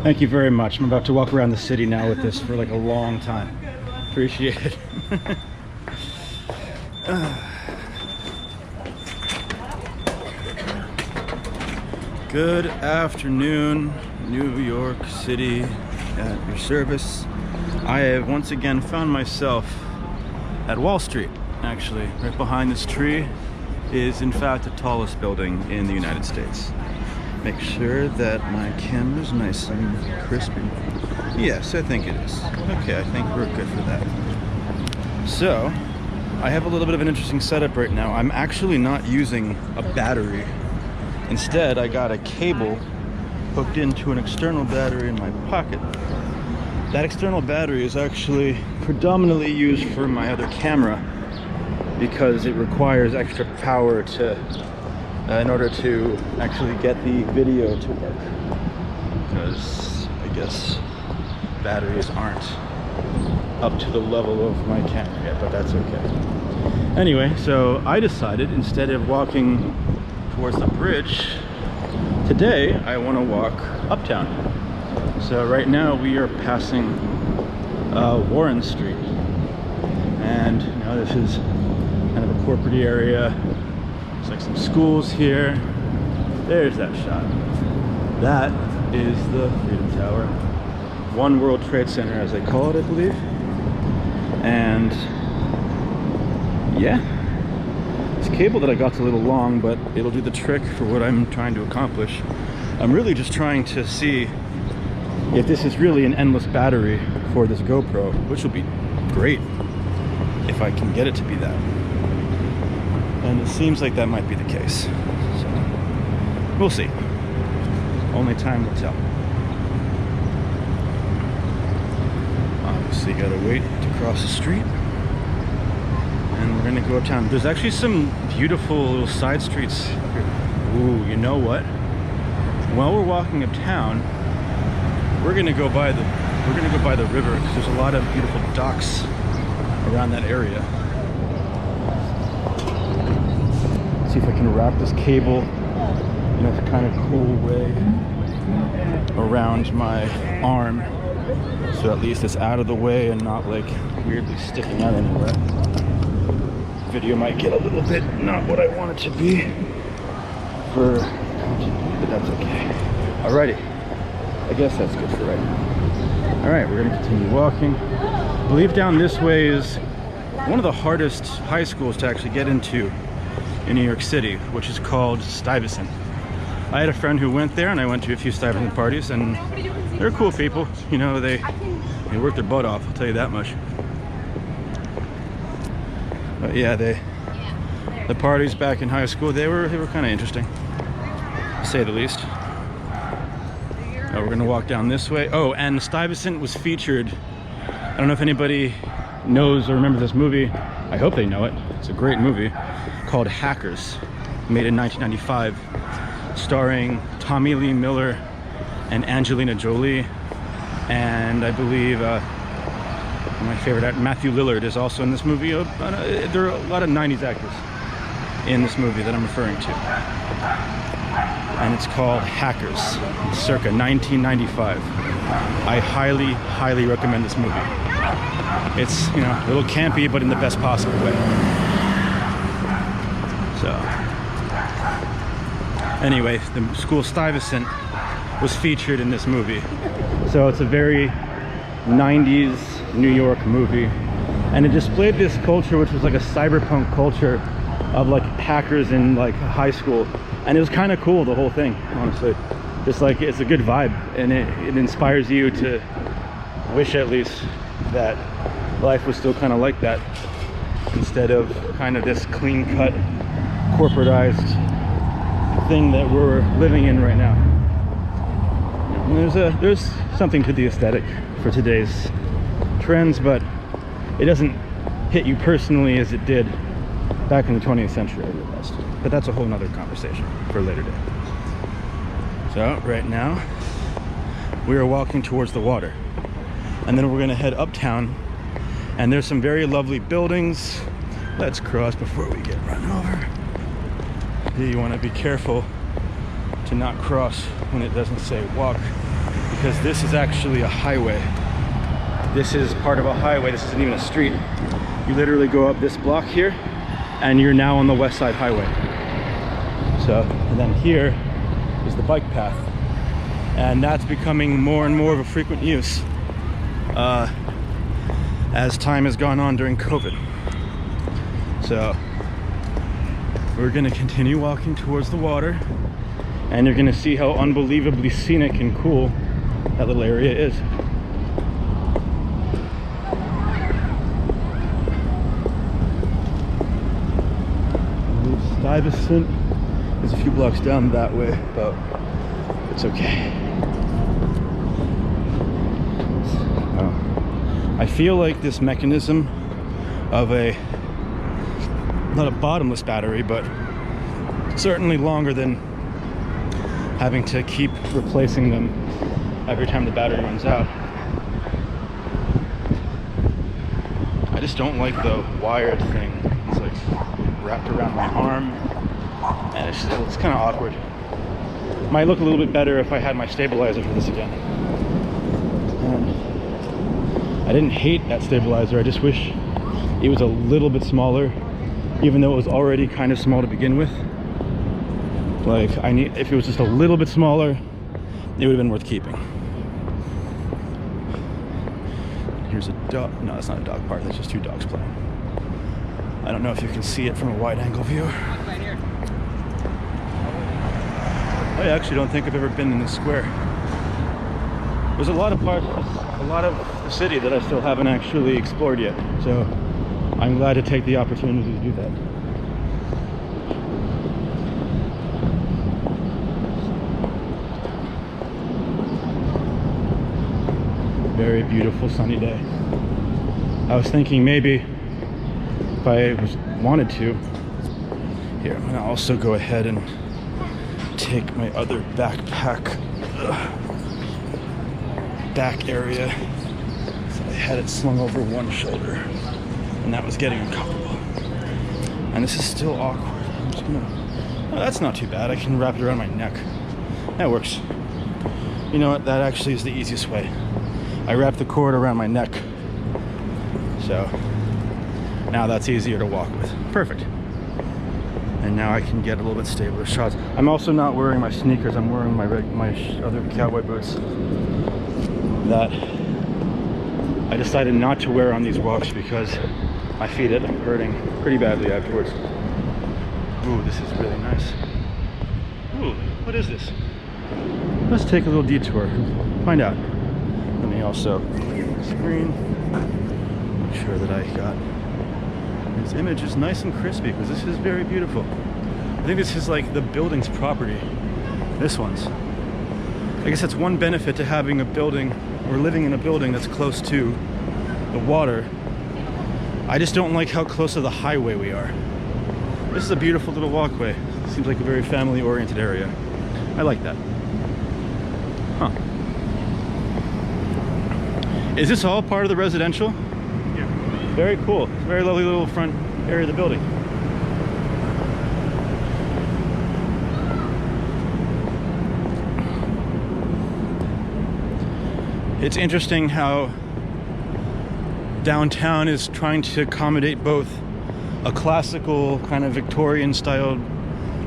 Thank you very much. I'm about to walk around the city now with this for like a long time. Appreciate it. Good afternoon, New York City, at your service. I have once again found myself at Wall Street, actually. Right behind this tree is in fact the tallest building in the United States. Make sure that my camera's nice and crisp. Yes, I think it is. Okay, I think we're good for that. So, I have a little bit of an interesting setup right now. I'm actually not using a battery. Instead, I got a cable hooked into an external battery in my pocket. That external battery is actually predominantly used for my other camera because it requires extra power to in order to actually get the video to work, because I guess batteries aren't up to the level of my camera yet, but that's okay. Anyway, so I decided instead of walking towards the bridge, today I want to walk uptown. So right now we are passing Warren Street, and you know, this is kind of a corporate area. There's like some schools here. There's that shot. That is the Freedom Tower. One World Trade Center, as they call it, I believe. And yeah, this cable that I got's a little long, but it'll do the trick for what I'm trying to accomplish. I'm really just trying to see if this is really an endless battery for this GoPro, which will be great if I can get it to be that. And it seems like that might be the case. So, we'll see. Only time will tell. Obviously, gotta wait to cross the street. And we're gonna go uptown. There's actually some beautiful little side streets here. Ooh, you know what? While we're walking uptown, we're gonna go by the river, because there's a lot of beautiful docks around that area. See if I can wrap this cable in a kind of cool way around my arm, so at least it's out of the way and not like weirdly sticking out anywhere. Video might get a little bit not what I want it to be for content, but that's okay. Alrighty, I guess that's good for right now. Alright, we're gonna continue walking. I believe down this way is one of the hardest high schools to actually get into in New York City, which is called Stuyvesant. I had a friend who went there, and I went to a few Stuyvesant parties, and they're cool people. You know, they work their butt off, I'll tell you that much. But yeah, the parties back in high school, they were kind of interesting, to say the least. We're gonna walk down this way. Oh, and Stuyvesant was featured. I don't know if anybody knows or remembers this movie. I hope they know it. It's a great movie called Hackers, made in 1995, starring Tommy Lee Miller and Angelina Jolie, and I believe my favorite actor, Matthew Lillard, is also in this movie. There are a lot of 90s actors in this movie that I'm referring to, and it's called Hackers, circa 1995. I highly recommend this movie. It's, you know, a little campy, but in the best possible way. So, anyway, the school Stuyvesant was featured in this movie. So it's a very 90s New York movie. And it displayed this culture, which was like a cyberpunk culture of like hackers in like high school. And it was kind of cool, the whole thing, honestly. Just like, it's a good vibe, and it inspires you to wish at least that life was still kind of like that, instead of kind of this clean-cut, corporatized thing that we're living in right now. And there's something to the aesthetic for today's trends, but it doesn't hit you personally as it did back in the 20th century, I realized. But that's a whole nother conversation for a later day. So right now we are walking towards the water, and then we're gonna head uptown, and there's some very lovely buildings. Let's cross before we get run over. You want to be careful to not cross when it doesn't say walk because this is actually a highway. This is part of a highway. This isn't even a street. You literally go up this block here and you're now on the West Side Highway. So, and then here is the bike path. And that's becoming more and more of a frequent use as time has gone on during COVID. So we're gonna continue walking towards the water, and you're gonna see how unbelievably scenic and cool that little area is. Stuyvesant is a few blocks down that way, but it's okay. I feel like this mechanism of not a bottomless battery, but certainly longer than having to keep replacing them every time the battery runs out. I just don't like the wired thing. It's like wrapped around my arm, and it's kind of awkward. Might look a little bit better if I had my stabilizer for this again. And I didn't hate that stabilizer, I just wish it was a little bit smaller, even though it was already kind of small to begin with. Like, if it was just a little bit smaller, it would have been worth keeping. Here's a dog. No, that's not a dog park, that's just two dogs playing. I don't know if you can see it from a wide angle view. I actually don't think I've ever been in this square. There's a lot of parts, a lot of the city that I still haven't actually explored yet, so I'm glad to take the opportunity to do that. Very beautiful sunny day. I was thinking maybe if I wanted to, here, I'm gonna also go ahead and take my other backpack back area. So I had it slung over one shoulder, and that was getting uncomfortable. And this is still awkward. I'm just gonna, oh, that's not too bad. I can wrap it around my neck. That works. You know what? That actually is the easiest way. I wrap the cord around my neck. So now that's easier to walk with. Perfect. And now I can get a little bit stabler shots. I'm also not wearing my sneakers. I'm wearing my other cowboy boots that I decided not to wear on these walks because my feet end up hurting pretty badly afterwards. Ooh, this is really nice. Ooh, what is this? Let's take a little detour and find out. Let me also clear my screen. Make sure that I got this image is nice and crispy because this is very beautiful. I think this is like the building's property. This one's. I guess that's one benefit to having a building or living in a building that's close to the water. I just don't like how close to the highway we are. This is a beautiful little walkway. Seems like a very family-oriented area. I like that. Huh. Is this all part of the residential? Yeah. Very cool. It's a very lovely little front area of the building. It's interesting how downtown is trying to accommodate both a classical kind of Victorian styled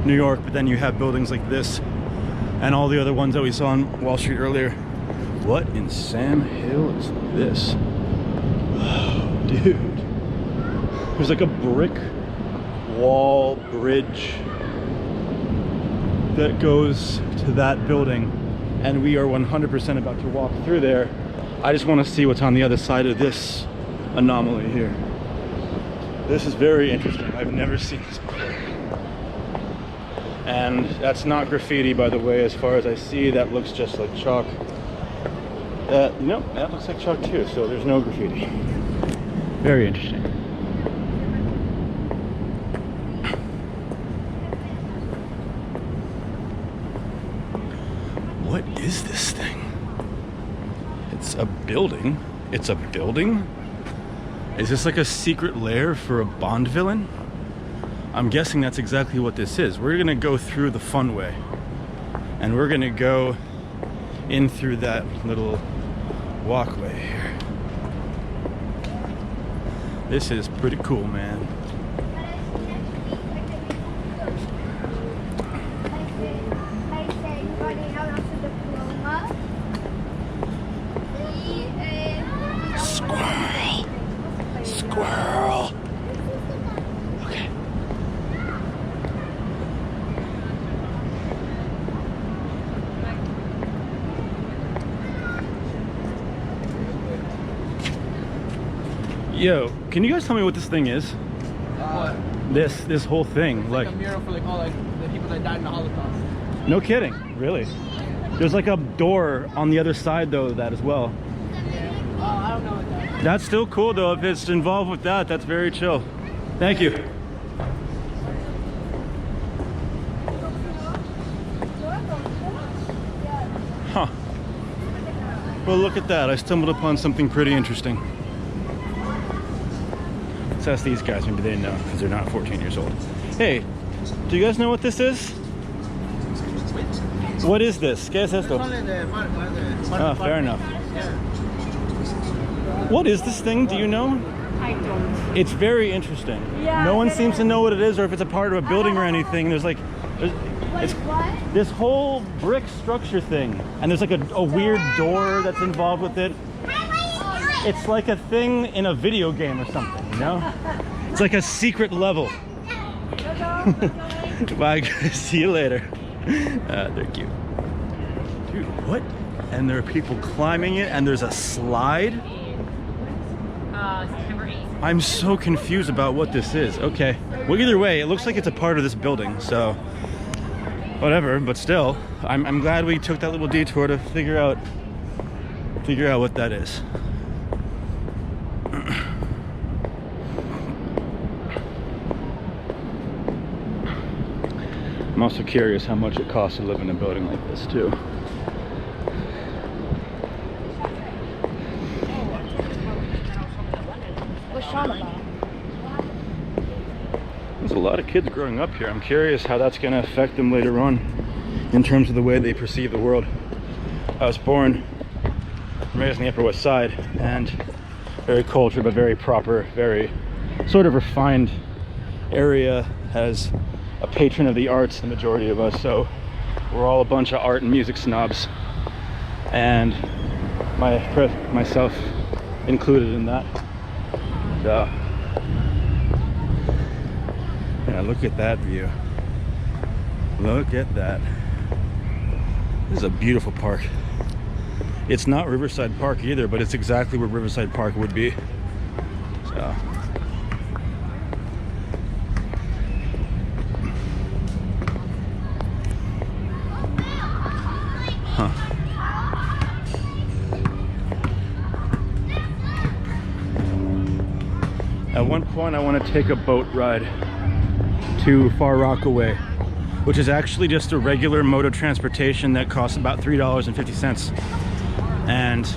New York, but then you have buildings like this and all the other ones that we saw on Wall Street earlier. What in Sam Hill is this? Oh, dude. There's like a brick wall bridge that goes to that building, and we are 100% about to walk through there. I just want to see what's on the other side of this anomaly here. This is very interesting. I've never seen this before. And that's not graffiti, by the way, as far as I see. That looks just like chalk. No, that looks like chalk too, so there's no graffiti. Very interesting. What is this thing? It's a building. It's a building? Is this like a secret lair for a Bond villain? I'm guessing that's exactly what this is. We're gonna go through the fun way. And we're gonna go in through that little walkway here. This is pretty cool, man. Squirrel. Squirrel. Okay. Yo, can you guys tell me what this thing is? What? This whole thing, It's like a mural for like all like the people that died in the Holocaust. No kidding, really? There's like a door on the other side though of that as well. Yeah. Oh, I don't know what that is. That's still cool though. If it's involved with that, that's very chill. Thank you. Huh. Well, look at that. I stumbled upon something pretty interesting. Let's ask these guys. Maybe they know because they're not 14 years old. Hey, do you guys know what this is? What is this? ¿Qué es esto? Ah, fair enough. What is this thing? Do you know? I don't. It's very interesting. Yeah, no one seems to know what it is or if it's a part of a building or anything. There's like, it's this whole brick structure thing, and there's like a weird door that's involved with it. It's like a thing in a video game or something, you know? It's like a secret level. Bye, guys. See you later. They're cute. Dude, what? And there are people climbing it, and there's a slide? September 8th. I'm so confused about what this is. Okay. Well, either way, it looks like it's a part of this building, so whatever, but still, I'm glad we took that little detour to figure out what that is. I'm also curious how much it costs to live in a building like this too. What's Sean about? There's a lot of kids growing up here. I'm curious how that's going to affect them later on in terms of the way they perceive the world. I was born and raised on the Upper West Side, and very cultured but very proper, very sort of refined area. Has a patron of the arts, the majority of us, so we're all a bunch of art and music snobs, and myself included in that. So yeah, look at that view. Look at that. This is a beautiful park. It's not Riverside Park either, but it's exactly where Riverside Park would be. So at one point I want to take a boat ride to Far Rockaway, which is actually just a regular mode of transportation that costs about $3.50, and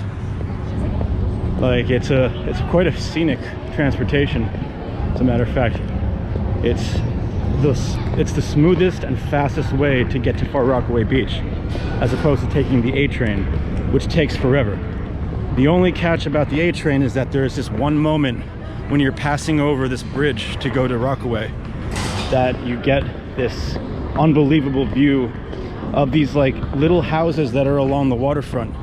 like it's quite a scenic transportation. As a matter of fact, it's the smoothest and fastest way to get to Far Rockaway Beach, as opposed to taking the A train, which takes forever. The only catch about the A train is that there's this one moment when you're passing over this bridge to go to Rockaway that you get this unbelievable view of these like little houses that are along the waterfront,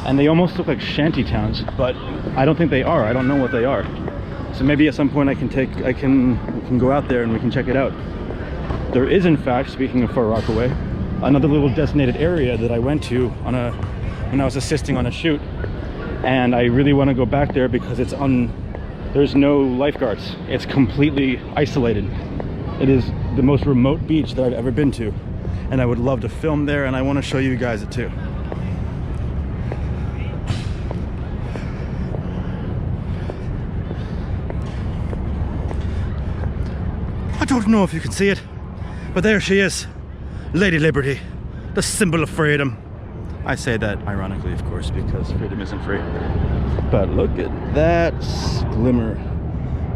and they almost look like shanty towns, but I don't think they are. I don't know what they are. So maybe at some point we can go out there and we can check it out. There is, in fact, speaking of Far Rockaway, another little designated area that I went to when I was assisting on a shoot, and I really want to go back there because there's no lifeguards. It's completely isolated. It is the most remote beach that I've ever been to, and I would love to film there, and I want to show you guys it too. I don't know if you can see it, but there she is, Lady Liberty, the symbol of freedom. I say that ironically, of course, because freedom isn't free. But look at that glimmer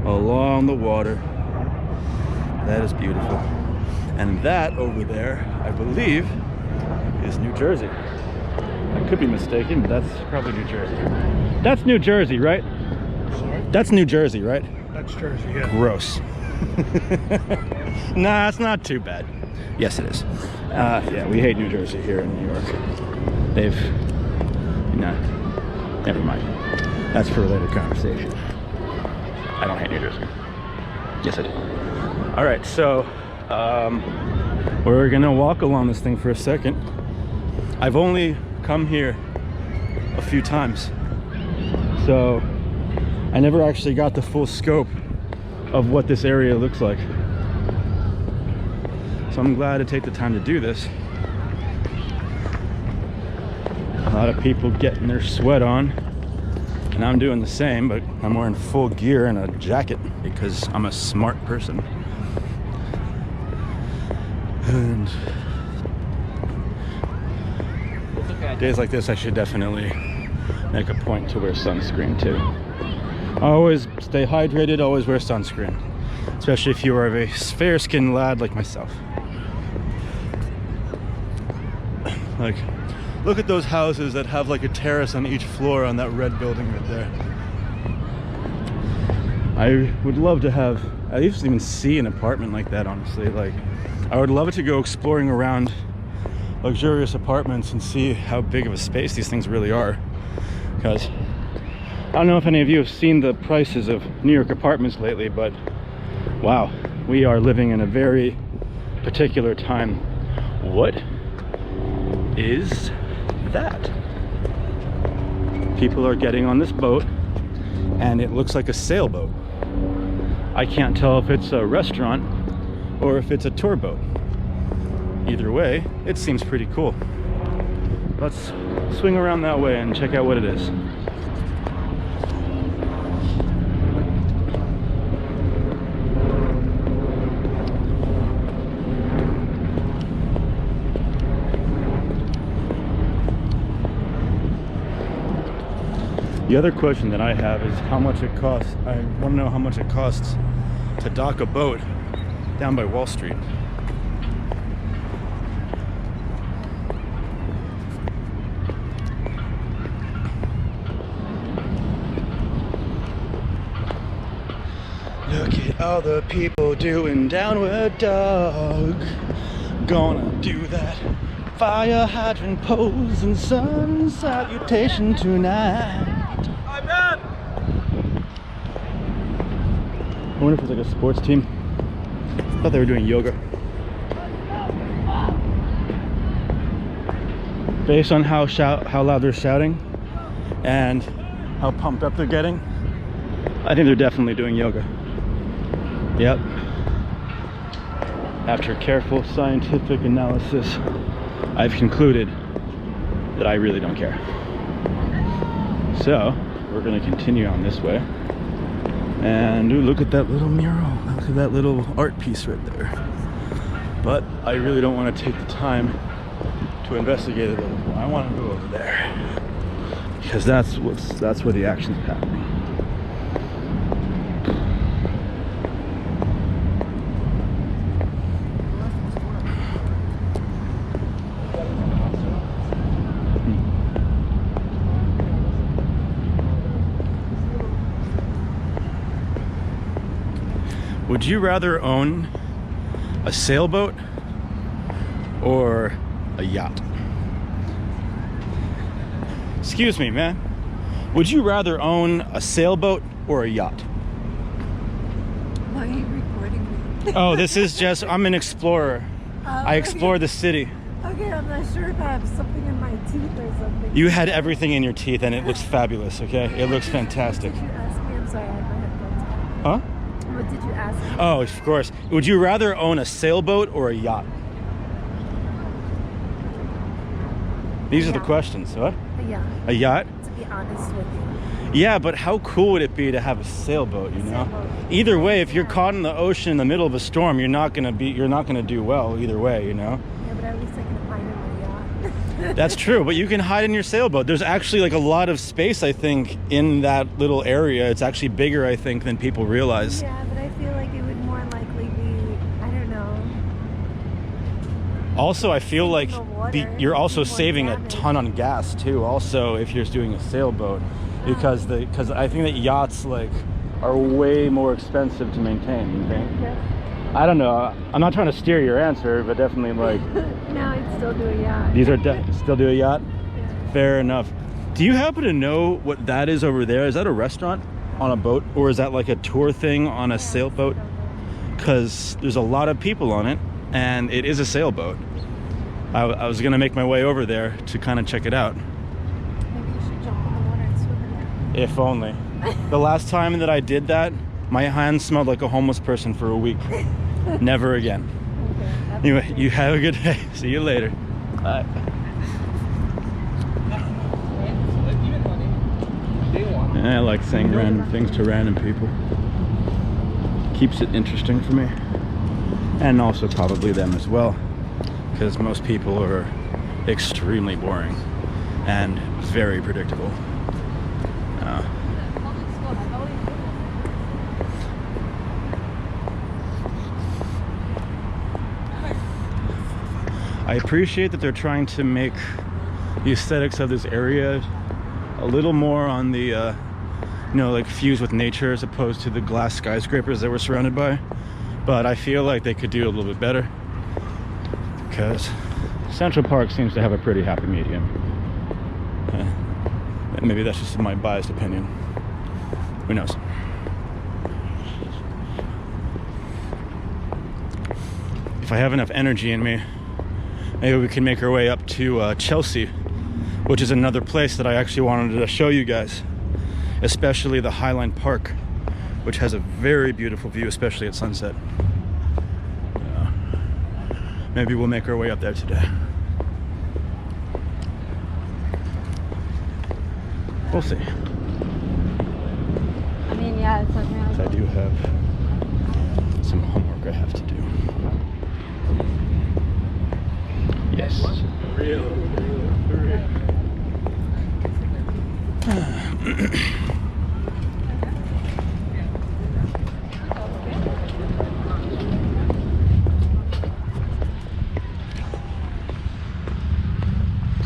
along the water. That is beautiful. And that over there, I believe, is New Jersey. I could be mistaken, but that's probably New Jersey. That's New Jersey, right? Sorry? That's New Jersey, right? That's Jersey, yeah. Gross. Nah, it's not too bad. Yes, it is. Yeah, we hate New Jersey here in New York. Nah, never mind. That's for a later conversation. I don't hate New Jersey. Yes, I do. All right, so we're gonna walk along this thing for a second. I've only come here a few times, so I never actually got the full scope of what this area looks like. So I'm glad to take the time to do this. A lot of people getting their sweat on, and I'm doing the same, but I'm wearing full gear and a jacket because I'm a smart person. And days like this, I should definitely make a point to wear sunscreen too. Always stay hydrated, always wear sunscreen, especially if you are a fair-skinned lad like myself. Like, look at those houses that have like a terrace on each floor on that red building right there. I would love to have, I used to even see an apartment like that, honestly. Like, I would love to go exploring around luxurious apartments and see how big of a space these things really are. Because I don't know if any of you have seen the prices of New York apartments lately, but wow, we are living in a very particular time. What is that? People are getting on this boat and it looks like a sailboat. I can't tell if it's a restaurant or if it's a tour boat. Either way, it seems pretty cool. Let's swing around that way and check out what it is. The other question that I have is how much it costs. I want to know how much it costs to dock a boat down by Wall Street. Look at all the people doing downward dog. Gonna do that fire hydrant pose and sun salutation tonight. I wonder if it's like a sports team. I thought they were doing yoga. Based on how loud they're shouting and how pumped up they're getting, I think they're definitely doing yoga. Yep. After careful scientific analysis, I've concluded that I really don't care. So we're going to continue on this way. And ooh, look at that little mural. Look at that little art piece right there. But I really don't want to take the time to investigate it a little more. I want to go over there because that's where the action's happening. Would you rather own a sailboat or a yacht? Excuse me, man. Would you rather own a sailboat or a yacht? Why are you recording me? Oh, this is just, I'm an explorer. I explore the city. Okay, I'm not sure if I have something in my teeth or something. You had everything in your teeth and it looks fabulous, okay? It looks fantastic. What did you ask me? I'm sorry, I had my headphones Huh? on. What did you ask me? Oh, of course. Would you rather own a sailboat or a yacht? These are the yacht. questions. What? Yeah, A yacht? to be honest with you. Yeah, but how cool would it be to have a sailboat, you know? Sailboat. Either way, if you're caught in the ocean in the middle of a storm, you're not gonna do well either way, you know? Yeah, but at least I can hide in my yacht. That's true, but you can hide in your sailboat. There's actually like a lot of space, I think, in that little area. It's actually bigger, I think, than people realize. Yeah, but I feel like it would more likely be, I don't know. Also, I feel like The water. you're also more saving a damage. ton on gas too. Also, if you're doing a sailboat, because I think that yachts like are way more expensive to maintain. You think? Yes. I don't know. I'm not trying to steer your answer, but definitely like No, I'd still do a yacht. these are still do a yacht. Yeah. Fair enough. Do you happen to know what that is over there? Is that a restaurant on a boat, or is that like a tour thing on a sailboat? Because there's a lot of people on it, and it is a sailboat. I was gonna make my way over there to kind of check it out. Maybe you should jump in the water and swim in there. If only. The last time that I did that, my hands smelled like a homeless person for a week. Never again. Okay. Anyway, you have a good day. See you later. Bye. I like saying random things to random people. Keeps it interesting for me. And also probably them as well. Because most people are extremely boring and very predictable. I appreciate that they're trying to make the aesthetics of this area a little more on the, you know, like fused with nature as opposed to the glass skyscrapers that we're surrounded by. But I feel like they could do a little bit better because Central Park seems to have a pretty happy medium. And maybe that's just my biased opinion. Who knows? If I have enough energy in me, maybe we can make our way up to Chelsea, which is another place that I actually wanted to show you guys, especially the Highline Park, which has a very beautiful view, especially at sunset. Maybe we'll make our way up there today. We'll see. I mean, yeah, it's something I do have some homework I have to do. Yes.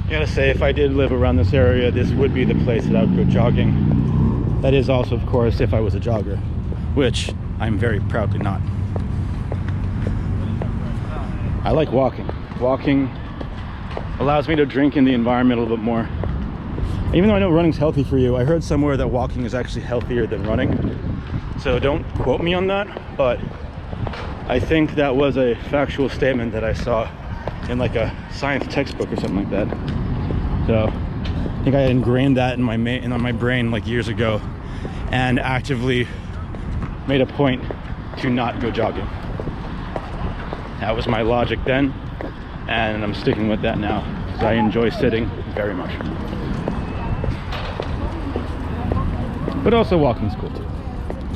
I gotta say, if I did live around this area, this would be the place that I would go jogging. That is also, of course, if I was a jogger, which I'm very proudly not. I like walking. Walking allows me to drink in the environment a little bit more. Even though I know running's healthy for you, I heard somewhere that walking is actually healthier than running. So don't quote me on that, but I think that was a factual statement that I saw in like a science textbook or something like that. So I think I ingrained that in my brain like years ago and actively made a point to not go jogging. That was my logic then, and I'm sticking with that now because I enjoy sitting very much. But also walking's cool too.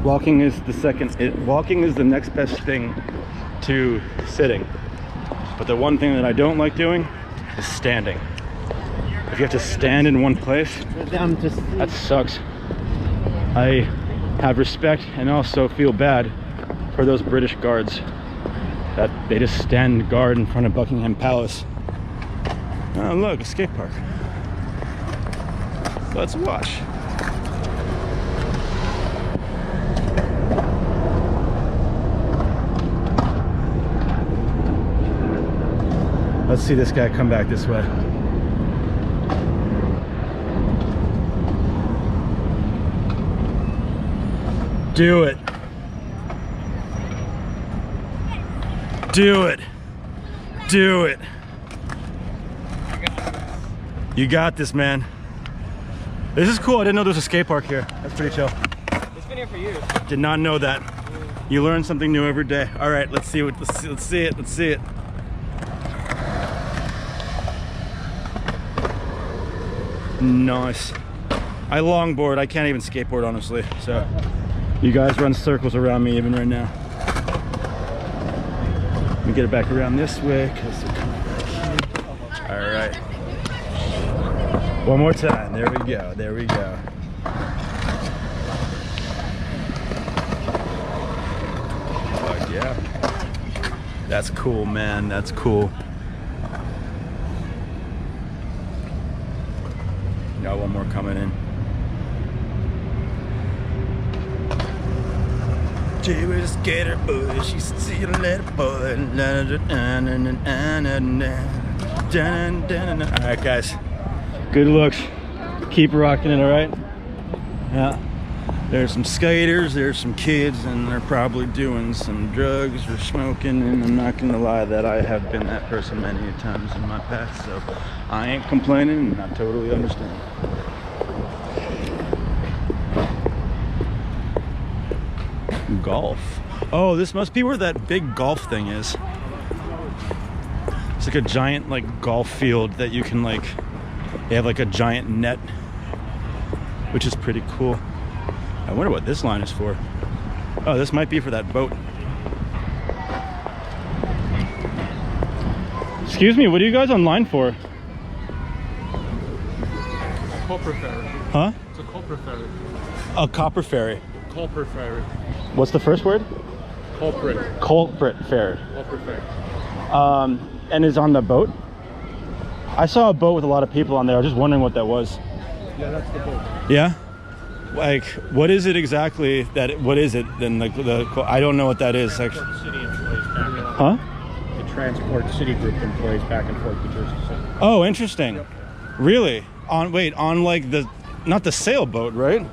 Walking is the next best thing to sitting. But the one thing that I don't like doing is standing. If you have to stand in one place, that sucks. I have respect and also feel bad for those British guards that they just stand guard in front of Buckingham Palace. Oh look, a skate park. Let's watch. Let's see this guy come back this way. Do it. Do it. Do it. You got this, man. This is cool. I didn't know there was a skate park here. That's pretty chill. It's been here for years. Did not know that. You learn something new every day. All right, let's see it. Let's see it. Nice. I longboard. I can't even skateboard, honestly. So you guys run circles around me even right now. Let me get it back around this way because they're coming back here. All right. One more time. There we go. There we go. Fuck yeah. That's cool, man. That's cool. Got one more coming in. She was a skater boy, she's a see a little boy. Alright guys, good looks. Keep rocking it, alright? Yeah. There's some skaters, there's some kids, and they're probably doing some drugs or smoking, and I'm not gonna lie that I have been that person many times in my past, so I ain't complaining and I totally understand. Golf. Oh, this must be where that big golf thing is. It's like a giant like golf field that you can like, they have like a giant net, which is pretty cool. I wonder what this line is for. Oh, this might be for that boat. Excuse me, what are you guys online for? Copper ferry. Huh? It's a copper ferry. A copper ferry. Copper ferry. What's the first word? Culprit. Culprit ferry. Copper ferry. And is on the boat? I saw a boat with a lot of people on there. I was just wondering what that was. Yeah, that's the boat. Yeah? Like, what is it exactly that, what is it then? Like, I don't know what that is. Like, Transport city employees back and huh? The transport city group employees back and forth to Jersey City. Oh, interesting. Really? On, wait, on like the, not the sailboat, right? No,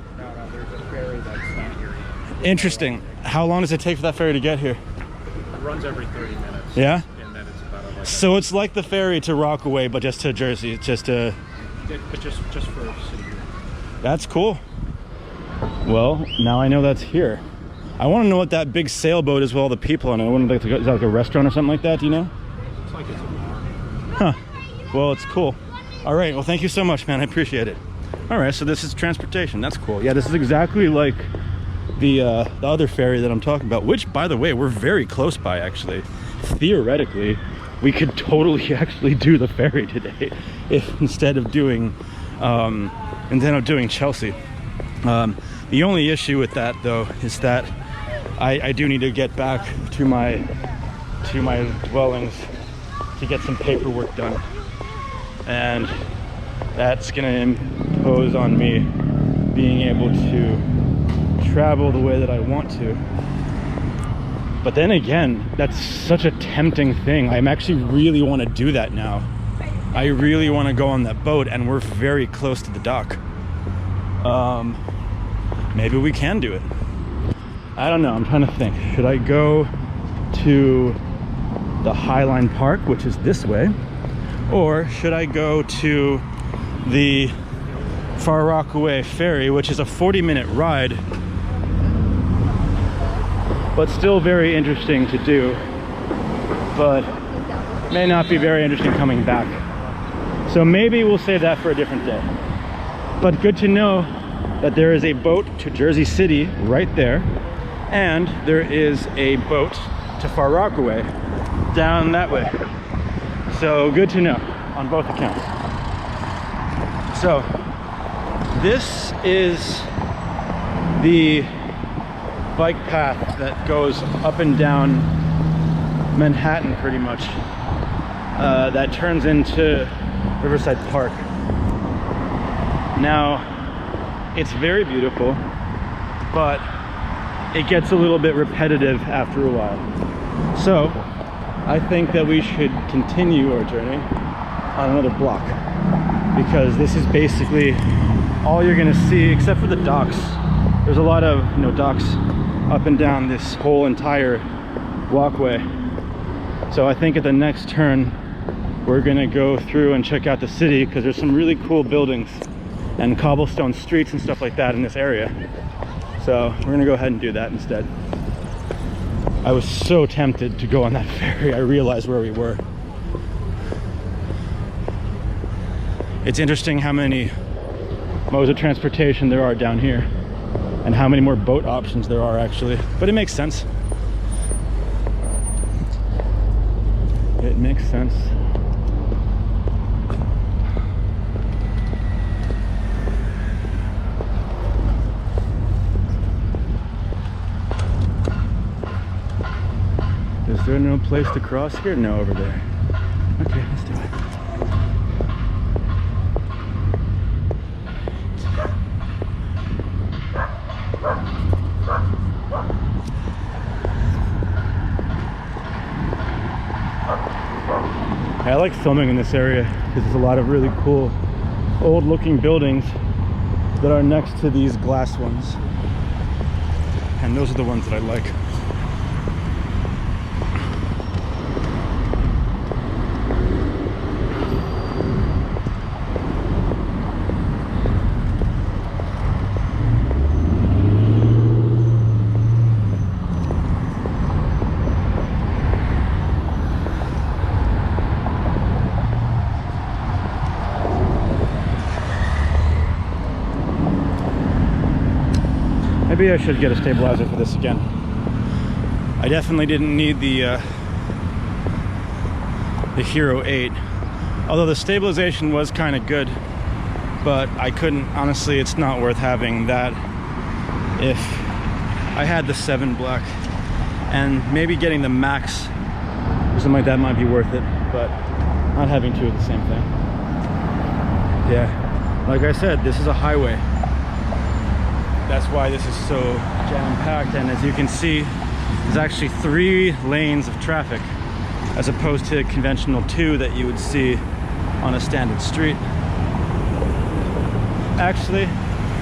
there's a ferry that's not here. Interesting. How long does it take for that ferry to get here? It runs every 30 minutes. Yeah? And then it's about a, like So it's like the ferry to Rockaway, but just to Jersey. It's just to... but just for city group. That's cool. Well, now I know that's here. I want to know what that big sailboat is with all the people on it. I wonder, like, is that like a restaurant or something like that? Do you know? It's like it's a bar. Huh. Well, it's cool. All right. Well, thank you so much, man. I appreciate it. All right. So this is transportation. That's cool. Yeah, this is exactly like the other ferry that I'm talking about, which, by the way, we're very close by, actually. Theoretically, we could totally actually do the ferry today if instead of doing Chelsea. The only issue with that, though, is that I do need to get back to my dwellings to get some paperwork done, and that's gonna impose on me being able to travel the way that I want to. But then again, that's such a tempting thing. I actually really want to do that now. I really want to go on that boat, and we're very close to the dock. Maybe we can do it. I don't know, I'm trying to think. Should I go to the Highline Park, which is this way, or should I go to the Far Rockaway Ferry, which is a 40-minute ride, but still very interesting to do, but may not be very interesting coming back. So maybe we'll save that for a different day. But good to know that there is a boat to Jersey City right there, and there is a boat to Far Rockaway down that way. So good to know on both accounts. So this is the bike path that goes up and down Manhattan pretty much, that turns into Riverside Park. Now, it's very beautiful, but it gets a little bit repetitive after a while. So I think that we should continue our journey on another block, because this is basically all you're gonna see, except for the docks. There's a lot of docks up and down this whole entire walkway. So I think at the next turn we're gonna go through and check out the city, because there's some really cool buildings and cobblestone streets and stuff like that in this area. So we're gonna go ahead and do that instead. I was so tempted to go on that ferry. I realized where we were. It's interesting how many modes of transportation there are down here, and how many more boat options there are actually. But it makes sense. It makes sense. Is there no place to cross here? No, over there. Okay, let's do it. like filming in this area because there's a lot of really cool old looking buildings that are next to these glass ones, and those are the ones that I like. Maybe I should get a stabilizer for this again. I definitely didn't need the Hero 8, although the stabilization was kind of good, but I couldn't, honestly, it's not worth having that if I had the 7 Black, and maybe getting the Max or something like that might be worth it, but not having two of the same thing. Yeah, like I said, this is a highway. That's why this is so jam-packed, and as you can see, there's actually 3 lanes of traffic as opposed to conventional 2 that you would see on a standard street. Actually,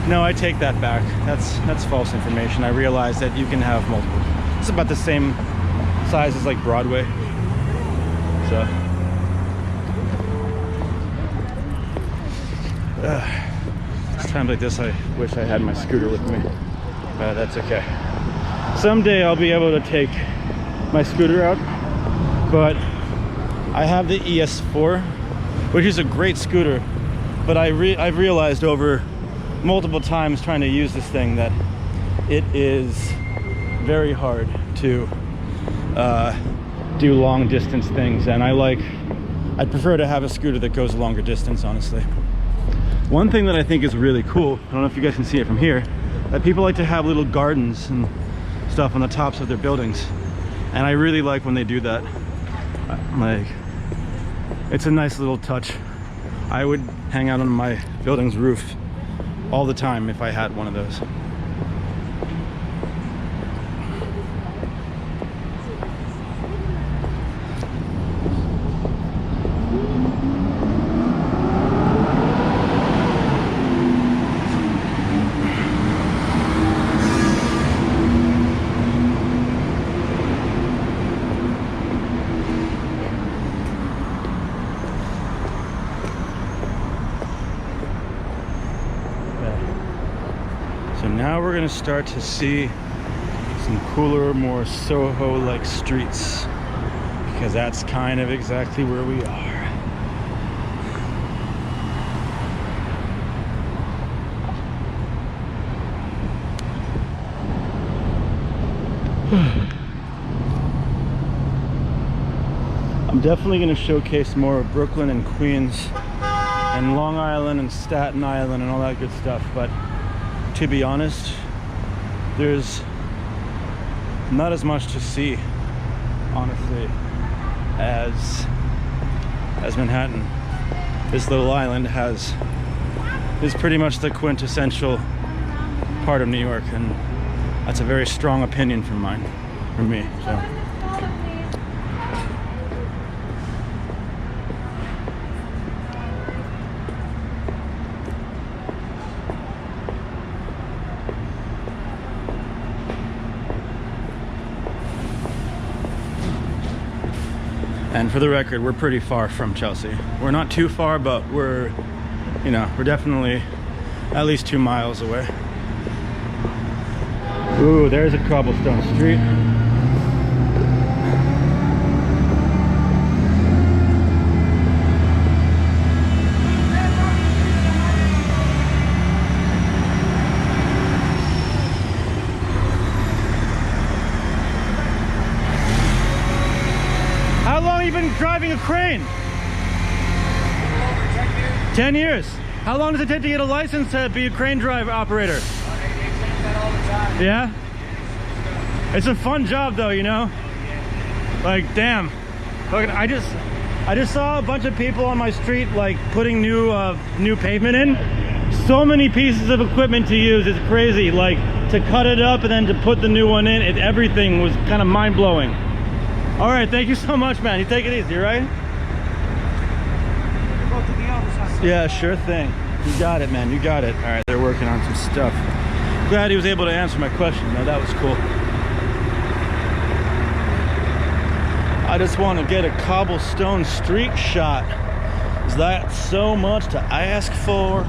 no, I take that back. That's false information. I realized that you can have multiple. It's about the same size as like Broadway. So times like this, I wish I had my scooter with me, but that's okay. Someday I'll be able to take my scooter out, but I have the ES4, which is a great scooter, but I've realized over multiple times trying to use this thing that it is very hard to do long distance things, and I'd prefer to have a scooter that goes a longer distance, honestly. One thing that I think is really cool, I don't know if you guys can see it from here, that people like to have little gardens and stuff on the tops of their buildings. And I really like when they do that. Like, it's a nice little touch. I would hang out on my building's roof all the time if I had one of those. So now we're gonna start to see some cooler, more Soho-like streets, because that's kind of exactly where we are. I'm definitely gonna showcase more of Brooklyn and Queens and Long Island and Staten Island and all that good stuff, but to be honest, there's not as much to see, honestly, as Manhattan. This little island is pretty much the quintessential part of New York, and that's a very strong opinion from me. So. And for the record, we're pretty far from Chelsea. We're not too far, but we're definitely at least 2 miles away. Ooh, there's a cobblestone street. How long have you been driving a crane? Over 10 years. 10 years. How long does it take to get a license to be a crane drive operator? They change that all the time. Yeah? It's a fun job though, you know? Like, damn. Look, I just saw a bunch of people on my street like putting new pavement in. So many pieces of equipment to use, it's crazy. Like, to cut it up and then to put the new one in, everything was kind of mind-blowing. All right, thank you so much, man. You take it easy, right? Yeah, sure thing. You got it, man. You got it. All right, they're working on some stuff. Glad he was able to answer my question. No, that was cool. I just want to get a cobblestone street shot. Is that so much to ask for?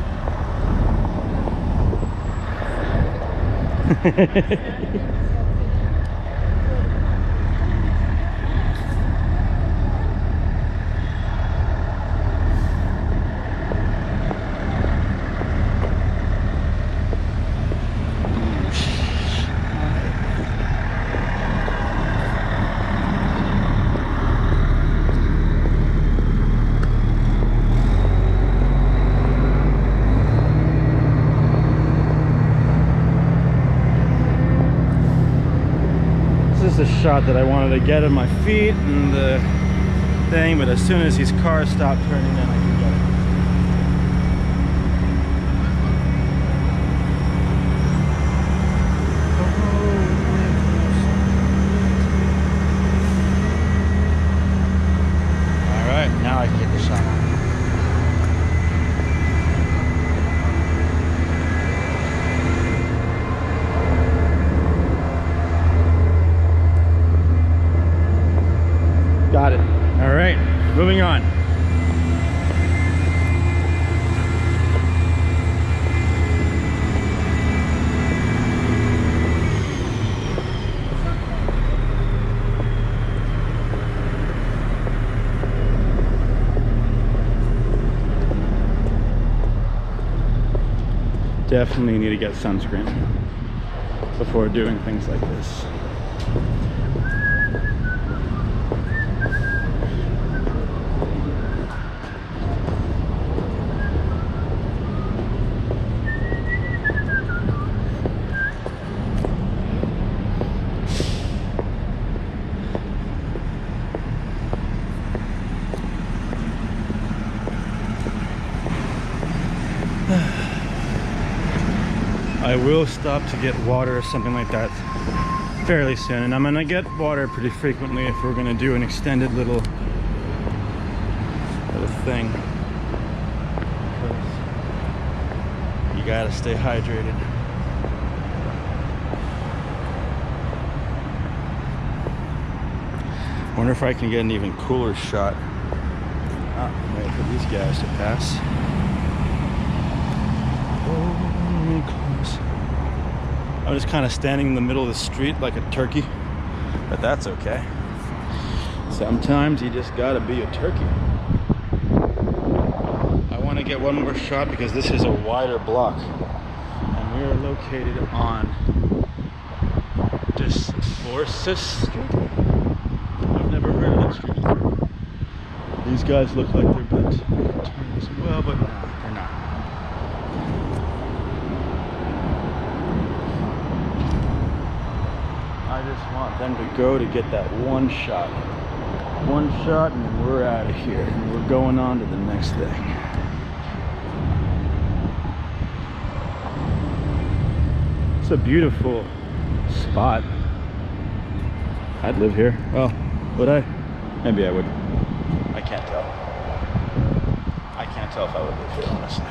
This is a shot that I wanted to get of my feet and the thing, but as soon as these cars stop turning in, I can get it. All right, now I can get the shot. Got it. All right, moving on. Definitely need to get sunscreen before doing things like this. I will stop to get water or something like that fairly soon, and I'm gonna get water pretty frequently if we're gonna do an extended little thing. You gotta stay hydrated. Wonder if I can get an even cooler shot. Oh, wait for these guys to pass. I'm just kind of standing in the middle of the street like a turkey, but that's okay. Sometimes you just gotta be a turkey. I want to get one more shot because this is a wider block, and we are located on Disforces Street. I've never heard of that street before. These guys look like they're about to turn as well, but no, they're not. I just want them to go to get that one shot. One shot and then we're out of here. And we're going on to the next thing. It's a beautiful spot. I'd live here. Well, would I? Maybe I would. I can't tell. I can't tell if I would live here, honestly.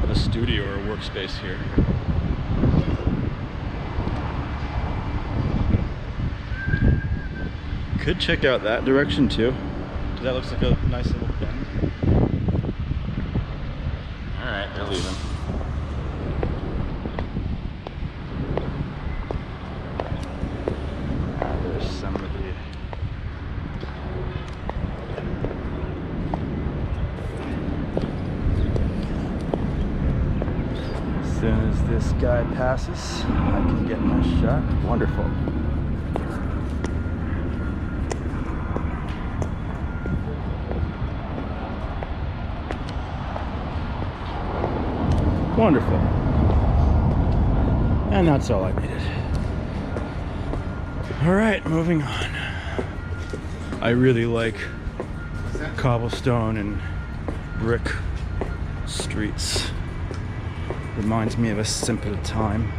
But a studio or a workspace here. Could check out that direction too. That looks like a nice little bend. Alright, they're leaving. There's somebody. As soon as this guy passes, I can get my shot. Wonderful. Wonderful. And that's all I needed. All right, moving on. I really like cobblestone and brick streets. Reminds me of a simpler time.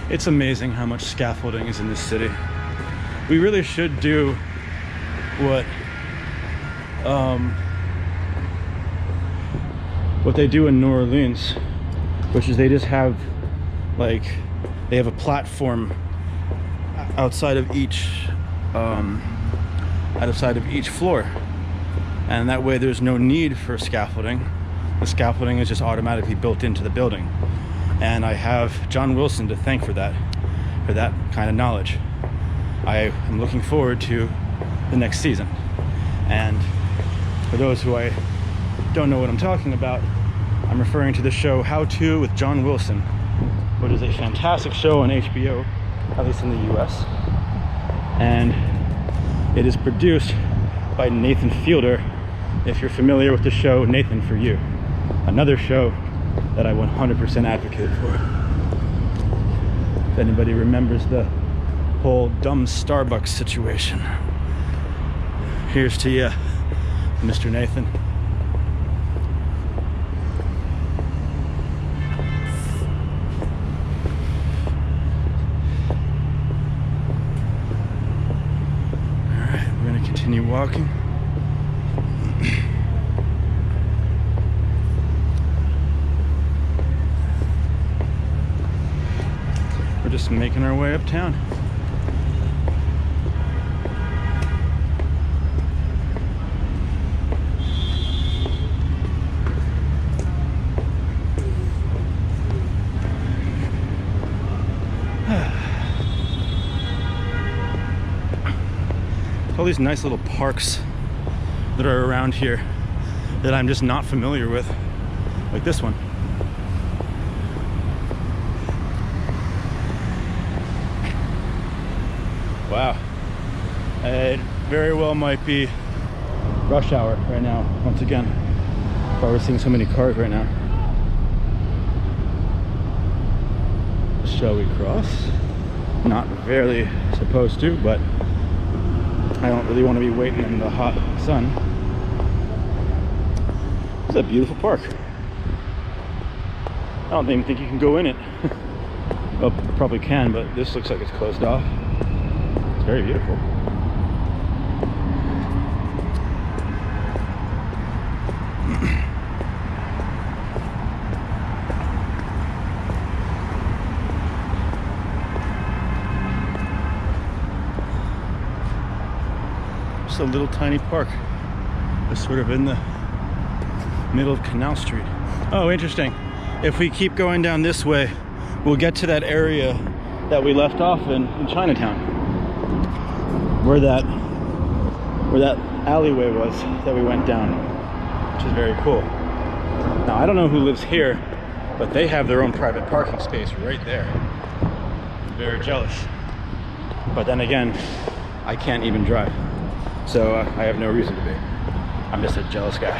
It's amazing how much scaffolding is in this city. We really should do what they do in New Orleans, which is they just have like they have a platform outside of each floor, and that way there's no need for scaffolding. The scaffolding is just automatically built into the building, and I have John Wilson to thank for that kind of knowledge. I am looking forward to the next season. And for those who I don't know what I'm talking about, I'm referring to the show How To with John Wilson, which is a fantastic show on HBO, at least in the US. And it is produced by Nathan Fielder, if you're familiar with the show Nathan For You, another show that I 100% advocate for. If anybody remembers the whole dumb Starbucks situation. Here's to you, Mr. Nathan. All right, we're going to continue walking. We're just making our way uptown. All these nice little parks that are around here that I'm just not familiar with, like this one. Wow, it very well might be rush hour right now once again. Why we're seeing so many cars right now. Shall we cross? Not really supposed to, but I don't really want to be waiting in the hot sun. It's a beautiful park. I don't even think you can go in it. Well, probably can, but this looks like it's closed off. It's very beautiful. A little tiny park. It's sort of in the middle of Canal Street. Oh, interesting. If we keep going down this way, we'll get to that area that we left off in Chinatown, where that alleyway was that we went down, which is very cool. Now, I don't know who lives here, but they have their own private parking space right there. Very jealous. But then again, I can't even drive. So I have no reason to be. I'm just a jealous guy.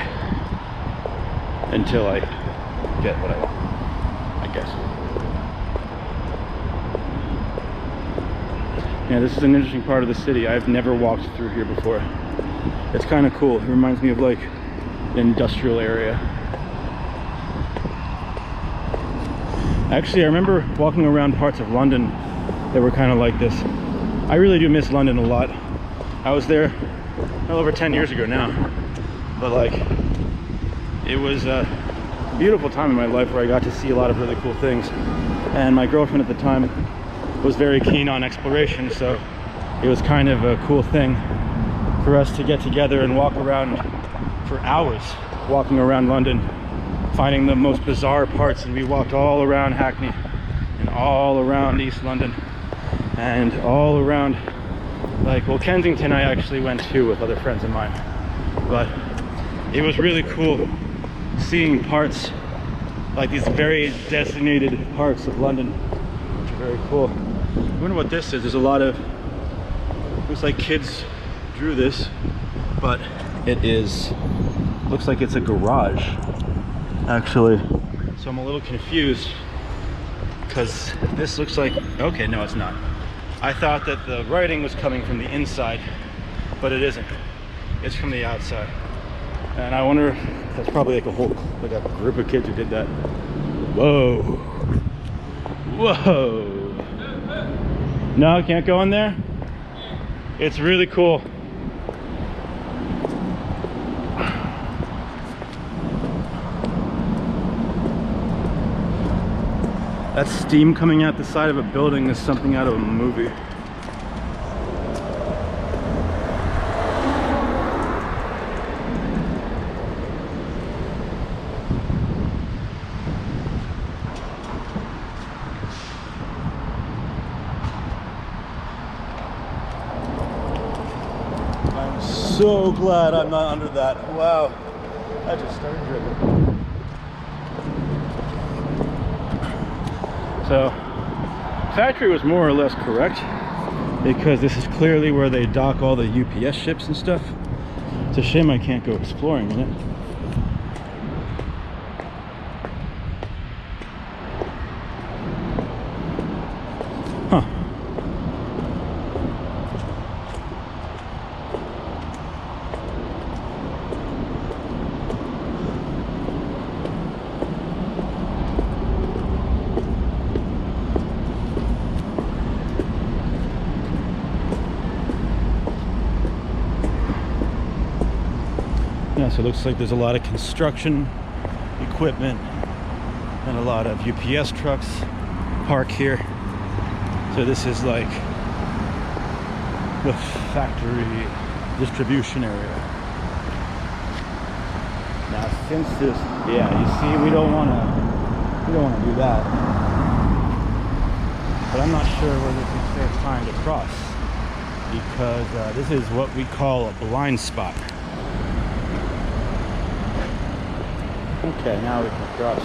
Until I get what I want, I guess. Yeah, this is an interesting part of the city. I've never walked through here before. It's kind of cool. It reminds me of like an industrial area. Actually, I remember walking around parts of London that were kind of like this. I really do miss London a lot. I was there well over 10 years ago now, but like it was a beautiful time in my life where I got to see a lot of really cool things, and my girlfriend at the time was very keen on exploration, so it was kind of a cool thing for us to get together and walk around for hours, walking around London, finding the most bizarre parts. And we walked all around Hackney and all around East London and all around, like, well, Kensington I actually went to with other friends of mine, but it was really cool seeing parts, like these very designated parts of London, which are very cool. I wonder what this is. There's a lot of, looks like kids drew this, but it is, looks like it's a garage actually. So I'm a little confused because this looks like, okay, no, it's not. I thought that the writing was coming from the inside, but it isn't. It's from the outside. And I wonder, that's probably like a whole, like a group of kids who did that. Whoa. Whoa. No, can't go in there? It's really cool. That steam coming out the side of a building is something out of a movie. I'm so glad I'm not under that. Wow. I just started dribbling. So, factory was more or less correct because this is clearly where they dock all the UPS ships and stuff. It's a shame I can't go exploring in it. Huh. Yeah, so it looks like there's a lot of construction equipment and a lot of UPS trucks park here. So this is like the factory distribution area. Now since this, yeah, you see, we don't want to do that. But I'm not sure whether they're trying to cross because this is what we call a blind spot. Okay, now we can cross.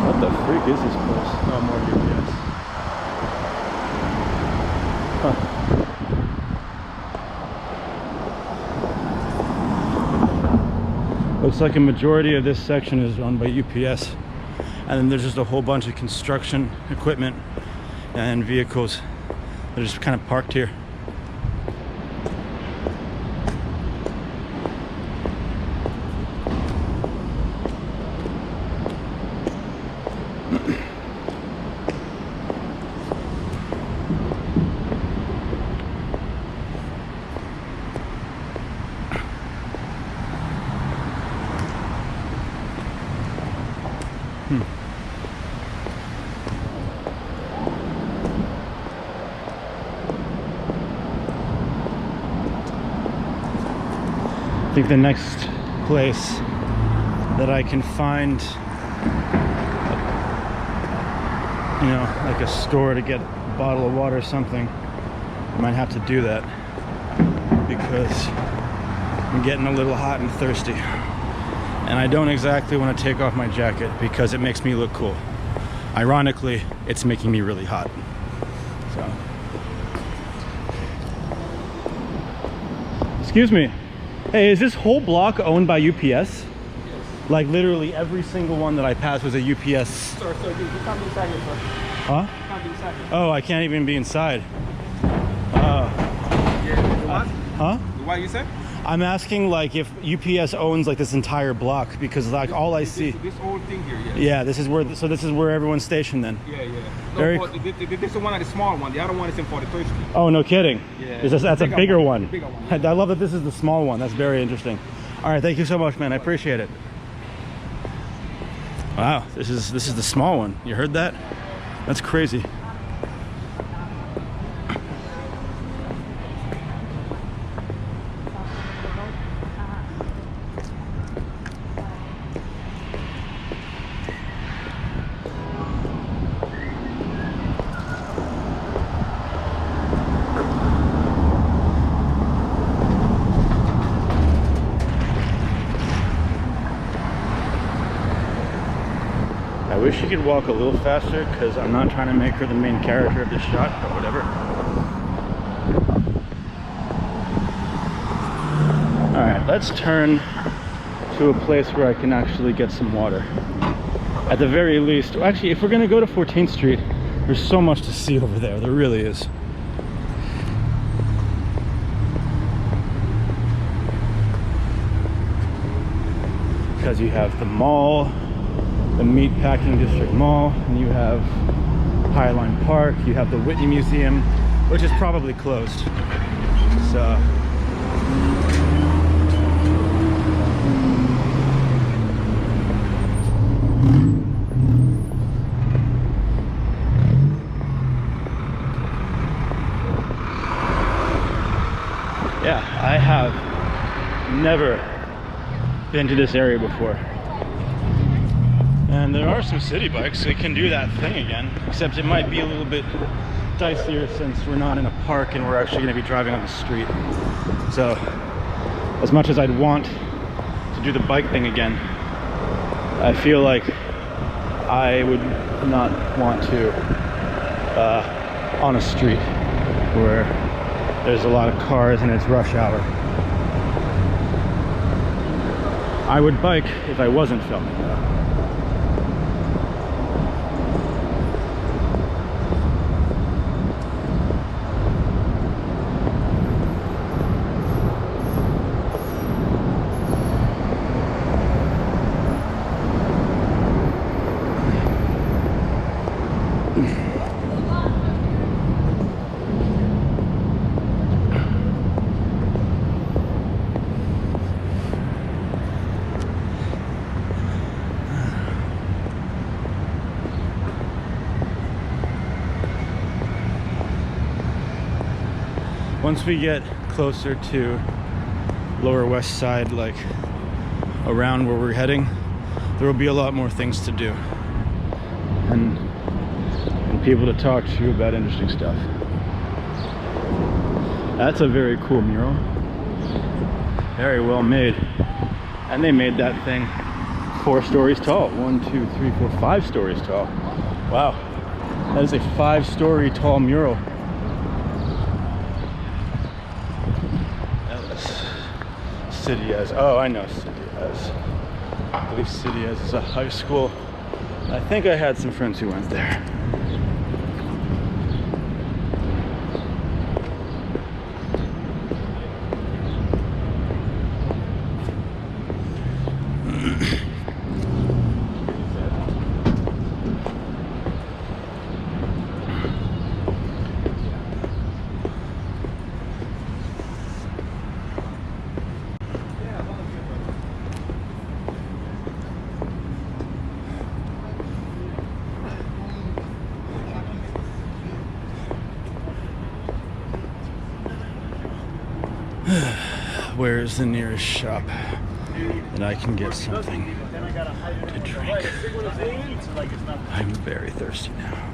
What the freak is this place? Oh, more UPS. Huh. Looks like a majority of this section is owned by UPS. And then there's just a whole bunch of construction equipment and vehicles that are just kind of parked here. I think the next place that I can find, you know, like a store to get a bottle of water or something, I might have to do that because I'm getting a little hot and thirsty. And I don't exactly want to take off my jacket because it makes me look cool. Ironically, it's making me really hot. So. Excuse me. Hey, is this whole block owned by UPS? Yes. Like literally every single one that I passed was a UPS. Sir, you can't be inside here, sir. Huh? You can't be inside here. Oh, I can't even be inside. Yeah, what? Huh? What you said? I'm asking like if UPS owns like this entire block because like all I see. This whole thing here, yeah. Yeah, this is where. So this is where everyone's stationed then. Yeah, yeah. Very No, this is one of the small one. The other one is in 43rd Street. Oh, no kidding. Yeah. That's a bigger one. Bigger one, yeah. I love that this is the small one. That's very interesting. All right, thank you so much, man. I appreciate it. Wow, this is the small one. You heard that? That's crazy. I wish she could walk a little faster because I'm not trying to make her the main character of this shot, but whatever. Alright, let's turn to a place where I can actually get some water. At the very least, actually, if we're going to go to 14th Street, there's so much to see over there. There really is. Because you have the mall, the Meatpacking District Mall, and you have Highline Park, you have the Whitney Museum, which is probably closed. So yeah, I have never been to this area before. And there are some city bikes that can do that thing again, except it might be a little bit dicier since we're not in a park and we're actually going to be driving on the street. So as much as I'd want to do the bike thing again, I feel like I would not want to on a street where there's a lot of cars and it's rush hour. I would bike if I wasn't filming though. Once we get closer to Lower West Side, like around where we're heading, there will be a lot more things to do and people to talk to about interesting stuff. That's a very cool mural. Very well made. And they made that thing 4 stories tall. 1, 2, 3, 4, 5 stories tall. Wow. That is a 5-story tall mural. City as, oh, I know City as. I believe City as is a high school. I think I had some friends who went there. Where's the nearest shop that I can get something to drink? I'm very thirsty now.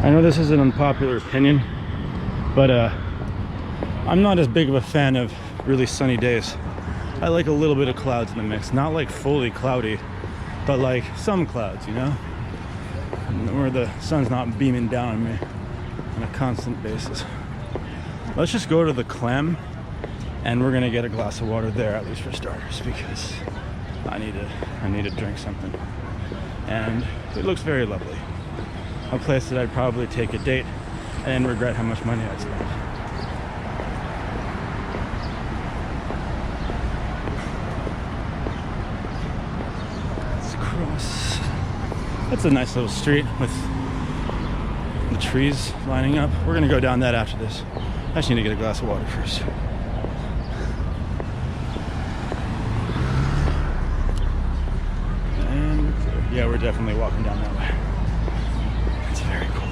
I know this is an unpopular opinion, but I'm not as big of a fan of really sunny days. I like a little bit of clouds in the mix, not like fully cloudy, but like some clouds, you know, where the sun's not beaming down on me on a constant basis. Let's just go to the Clem and we're gonna get a glass of water there, at least for starters, because I need to drink something. And it looks very lovely. A place that I'd probably take a date and regret how much money I'd spent. Let's cross. That's a nice little street with the trees lining up. We're gonna go down that after this. I just need to get a glass of water first. And yeah, we're definitely walking down that way. Very cool.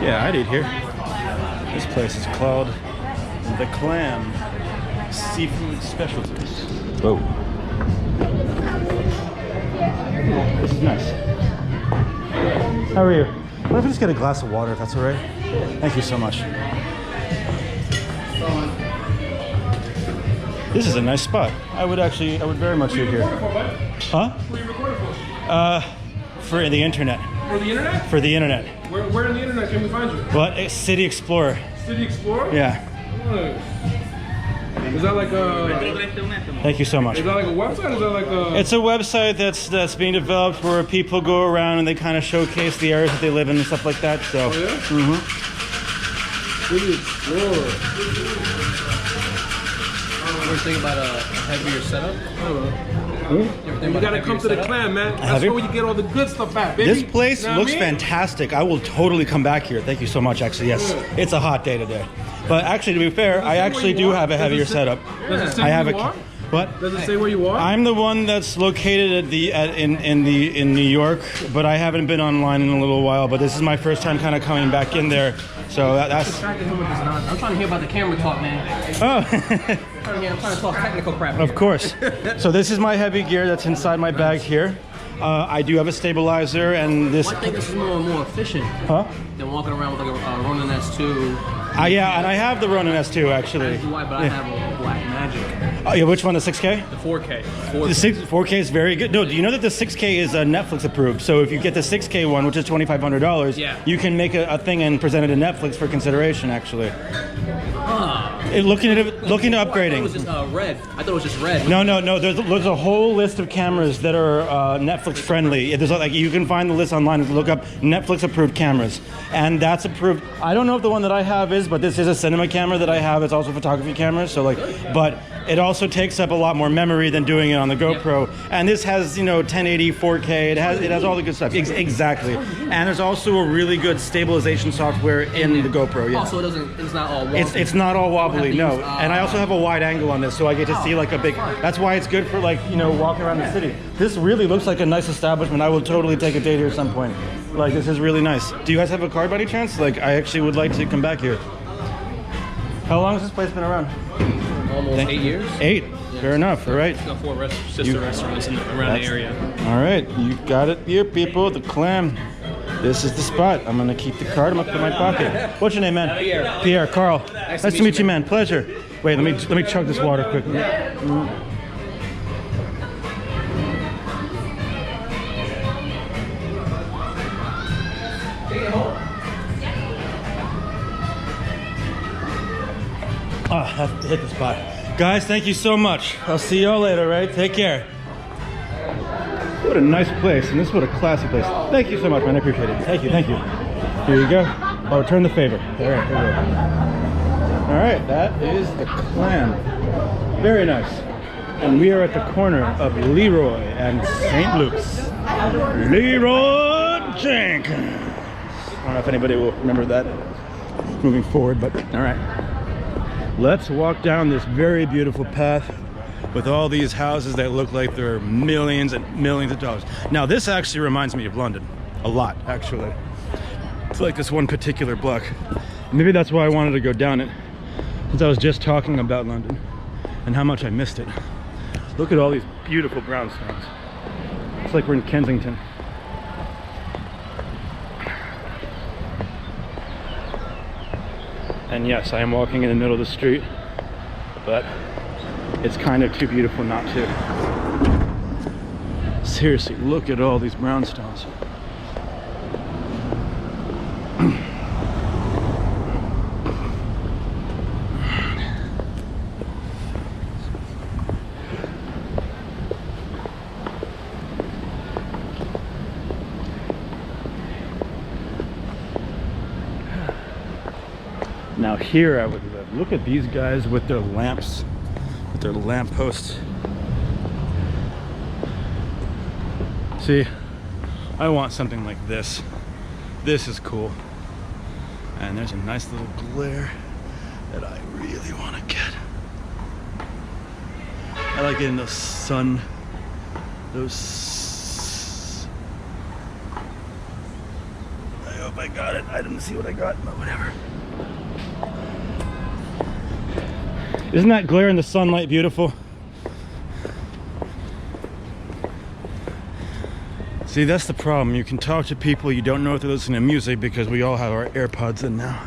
Yeah, I'd eat here. This place is called The Clam Seafood Specialties. Whoa. This is nice. How are you? What if I just get a glass of water, if that's all right? Thank you so much. This is a nice spot. I would very much eat here. Huh? What are you recording for? For the internet. For the internet? For the internet. Where on the internet can we find you? What? City Explorer. City Explorer? Yeah. Is that like a? Thank you so much. Is that like a website? Is that like a? It's a website that's being developed where people go around and they kind of showcase the areas that they live in and stuff like that. So. Oh yeah. City Explorer. What do you think about a heavier setup? You gotta come to the clan, man. That's Heavy? where you get all the good stuff at, baby. This place Know what looks I mean? fantastic. I will totally come back here. Thank you so much, actually. Yes, it's a hot day today. But actually, to be fair, I actually do have a heavier setup. Does it say I have where you are? What? Does it say where you are? I'm the one that's located in New York, but I haven't been online in a little while. But this is my first time kind of coming back in there, so that's. I'm trying to hear about the camera talk, man. Oh, I'm trying to talk technical crap. of course. So this is my heavy gear that's inside my bag here. I do have a stabilizer, and this. I think this is more efficient than walking around with like a Ronin S2. Yeah, and I have the Ronin S2 actually. But I have a Black Magic. Oh yeah, which one? The 6K? The 4K. The 4K is very good. No, do you know that the 6K is Netflix approved? So if you get the 6K one, which is $2,500, you can make a thing and present it to Netflix for consideration. Actually, looking to upgrading. I thought it was just red. I thought it was just red. No. There's a whole list of cameras that are Netflix friendly. There's like you can find the list online and look up Netflix approved cameras, and that's approved. I don't know if the one that I have is, but this is a cinema camera that I have. It's also a photography camera. So like, but it also takes up a lot more memory than doing it on the GoPro. And this has 1080, 4K. It has all the good stuff. Exactly. And there's also a really good stabilization software in the GoPro. Yeah. Also, it's not all wobbly. It's not all wobbly, no. And I also have a wide angle on this, so I get to see like a big. That's why it's good for like walking around the city. This really looks like a nice establishment. I will totally take a date here at some point. Like this is really nice. Do you guys have a card by any chance? Like I actually would like to come back here. How long has this place been around? Almost 8 years. 8. Fair enough. All right. We've got 4 sister restaurants around the area. All right. You got it here, people. The Clam. This is the spot. I'm gonna keep the card. I'm gonna put it in my pocket. What's your name, man? Pierre. Pierre. Carl. Nice to meet you, man. Pleasure. Wait. Let me chug this water quickly. Have to hit the spot. Guys, thank you so much. I'll see y'all later, right? Take care. What a nice place, and this is what a classy place. Thank you so much, man. I appreciate it. Thank you. Here you go. I'll return the favor. All right, here we go. All right, that is the Clam. Very nice. And we are at the corner of Leroy and St. Luke's. Leroy Jenkins. I don't know if anybody will remember that moving forward, but all right. Let's walk down this very beautiful path with all these houses that look like they're millions and millions of dollars. Now, this actually reminds me of London. A lot, actually. It's like this one particular block. Maybe that's why I wanted to go down it, because I was just talking about London and how much I missed it. Look at all these beautiful brownstones. It's like we're in Kensington. And yes, I am walking in the middle of the street, but it's kind of too beautiful not to. Seriously, look at all these brownstones. Now here I would live. Look at these guys with their lamps, with their lamp posts. See, I want something like this. This is cool. And there's a nice little glare that I really want to get. I like getting the sun, those. I hope I got it. I didn't see what I got, but whatever. Isn't that glare in the sunlight beautiful? See, that's the problem. You can talk to people, you don't know if they're listening to music because we all have our AirPods in now.